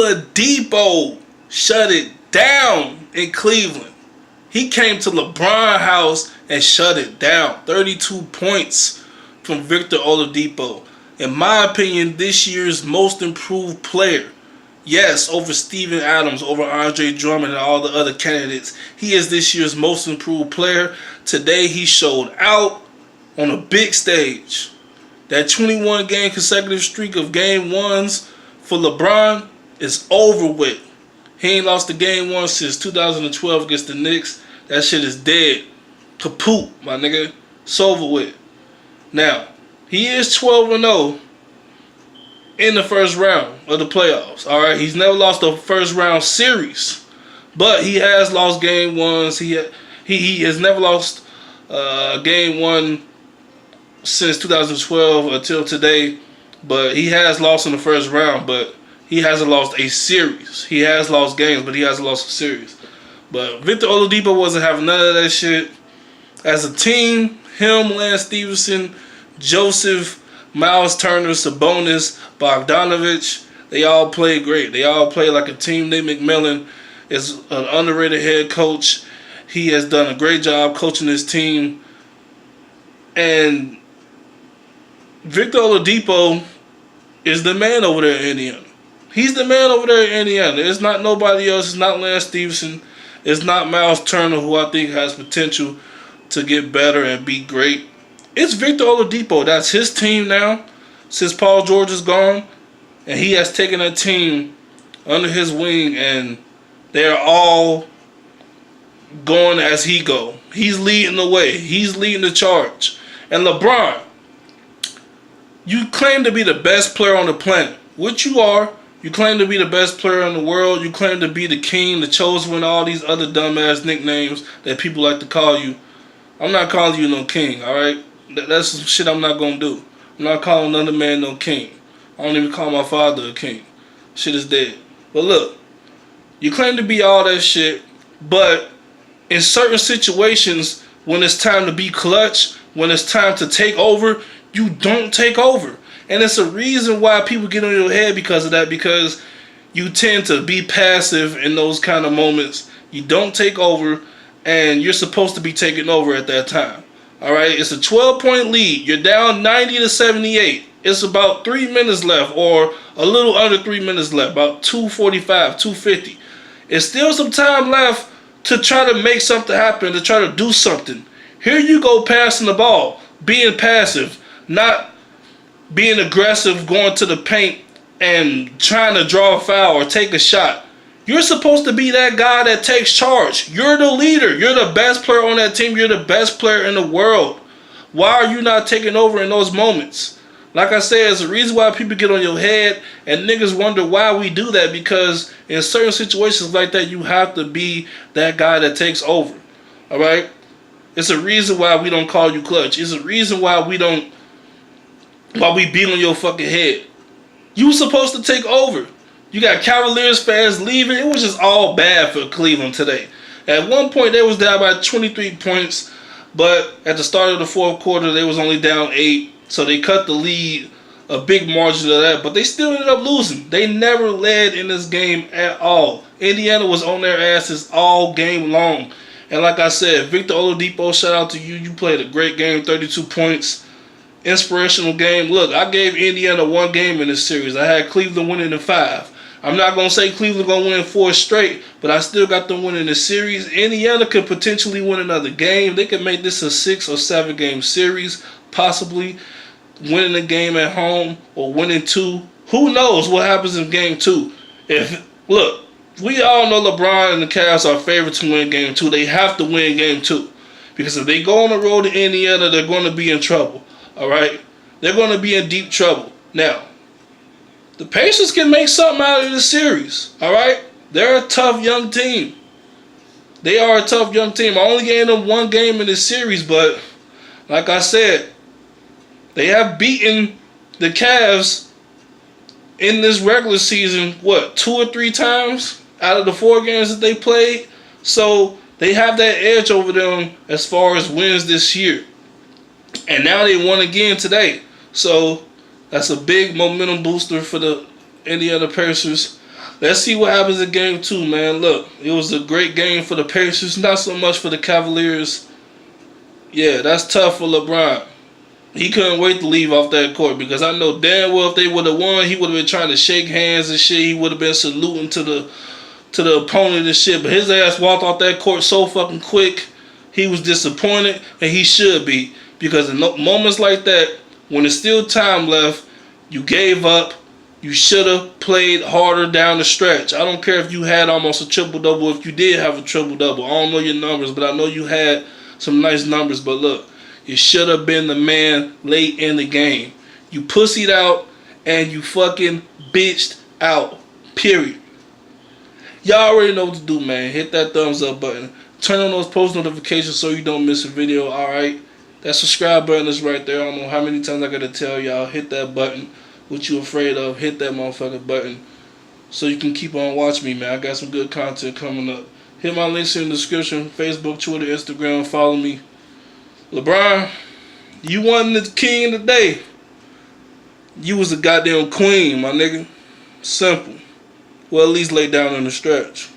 Oladipo shut it down in Cleveland. He came to LeBron house and shut it down. 32 points from Victor Oladipo. In my opinion, this year's most improved player. Yes, over Steven Adams, over Andre Drummond, and all the other candidates. He is this year's most improved player. Today, he showed out on a big stage. That 21 game consecutive streak of game ones for LeBron is over with. He ain't lost a game one since 2012 against the Knicks. That shit is dead. Kaput, my nigga. It's over with. Now, he is 12-0 in the first round of the playoffs. Alright, he's never lost a first round series. But he has lost game ones. He has never lost game one since 2012 until today. But he has lost in the first round. But he hasn't lost a series. He has lost games, but he hasn't lost a series. But Victor Oladipo wasn't having none of that shit. As a team, him, Lance Stevenson, Joseph, Miles Turner, Sabonis, Bogdanovich, they all play great. They all play like a team. Nate McMillan is an underrated head coach. He has done a great job coaching his team. And Victor Oladipo is the man over there in Indiana. He's the man over there in Indiana. It's not nobody else. It's not Lance Stevenson. It's not Miles Turner, who I think has potential to get better and be great. It's Victor Oladipo. That's his team now since Paul George is gone. And he has taken that team under his wing, and they're all going as he go. He's leading the way. He's leading the charge. And LeBron, you claim to be the best player on the planet, which you are. You claim to be the best player in the world. You claim to be the king, the chosen one, all these other dumbass nicknames that people like to call you. I'm not calling you no king, alright? That's some shit I'm not going to do. I'm not calling another man no king. I don't even call my father a king. Shit is dead. But look, you claim to be all that shit, but in certain situations, when it's time to be clutch, when it's time to take over, you don't take over. And it's a reason why people get on your head because of that, because you tend to be passive in those kind of moments. You don't take over, and you're supposed to be taking over at that time. Alright, it's a 12-point lead. You're down 90-78. It's about 3 minutes left, or a little under 3 minutes left, about 2:45, 2:50. It's still some time left to try to make something happen, to try to do something. Here you go passing the ball, being passive, not being aggressive, going to the paint and trying to draw a foul or take a shot. You're supposed to be that guy that takes charge. You're the leader. You're the best player on that team. You're the best player in the world. Why are you not taking over in those moments? Like I said, it's a reason why people get on your head, and niggas wonder why we do that, because in certain situations like that, you have to be that guy that takes over. Alright? It's a reason why we don't call you clutch. It's a reason why we beat on your fucking head. You were supposed to take over. You got Cavaliers fans leaving. It was just all bad for Cleveland today. At one point, they was down by 23 points, but at the start of the fourth quarter, they was only down 8. So they cut the lead, a big margin of that, but they still ended up losing. They never led in this game at all. Indiana was on their asses all game long. And like I said, Victor Oladipo, shout out to you. You played a great game, 32 points. Inspirational game. Look, I gave Indiana 1 game in this series. I had Cleveland winning in 5. I'm not going to say Cleveland going to win 4 straight, but I still got them winning the series. Indiana could potentially win another game. They could make this a 6 or 7 game series, possibly winning a game at home or winning 2. Who knows what happens in game 2? Look, we all know LeBron and the Cavs are favorites to win game 2. They have to win game 2. Because if they go on the road to Indiana, they're going to be in trouble. Alright? They're going to be in deep trouble. Now, the Pacers can make something out of this series. Alright? They're a tough young team. They are a tough young team. I only gave them 1 game in this series, but like I said, they have beaten the Cavs in this regular season, 2 or 3 times out of the 4 games that they played. So they have that edge over them as far as wins this year. And now they won again today. So that's a big momentum booster for the Indiana Pacers. Let's see what happens in game 2, man. Look, it was a great game for the Pacers, not so much for the Cavaliers. Yeah, that's tough for LeBron. He couldn't wait to leave off that court because I know damn well if they would have won, he would have been trying to shake hands and shit. He would have been saluting to the opponent and shit. But his ass walked off that court so fucking quick. He was disappointed, and he should be, because in moments like that, when there's still time left, you gave up. You should have played harder down the stretch. I don't care if you had almost a triple-double, if you did have a triple-double. I don't know your numbers, but I know you had some nice numbers. But look, you should have been the man late in the game. You pussied out, and you fucking bitched out. Period. Y'all already know what to do, man. Hit that thumbs up button. Turn on those post notifications so you don't miss a video, alright? That subscribe button is right there. I don't know how many times I gotta tell y'all. Hit that button. What you afraid of, hit that motherfucking button so you can keep on watching me, man. I got some good content coming up. Hit my links in the description. Facebook, Twitter, Instagram. Follow me. LeBron, you wasn't the king today. You was a goddamn queen, my nigga. Simple. Well, at least lay down in the stretch.